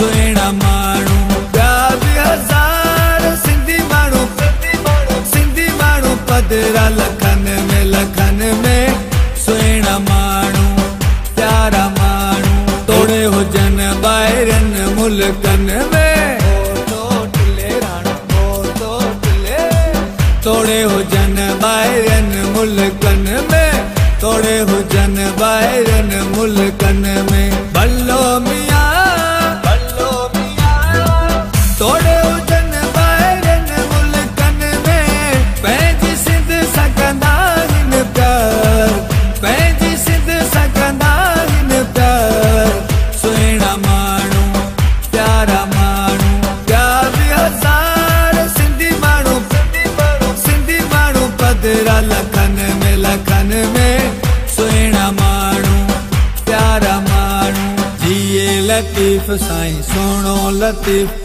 सुहिणा माण्हू ॿिया बि हज़ार सिंधी माण्हू पधिरा लखनि में सुहिणा माण्हू प्यारा माण्हू तोड़े हुजनि ॿाहिरनि मुल्कनि में तोड़े हुजनि ॿाहिरनि मुल्कनि में तोड़े हुजनि ॿाहिरनि मुल्कनि में भलो मियां तोड़े हुजनि ॿाहिरनि मुल्कनि में पंहिंजी सिंध सां कंदा आहिनि प्यार पंहिंजी सिंध सां कंदा आहिनि प्यार सुहिणा माण्हू प्यारा माण्हू ॿिया बि हज़ार सिंधी माण्हू पधिरा लखनि में सुहिणा माण्हू प्यारा माण्हू जिए लतीफ़ साईं सोणो लतीफ़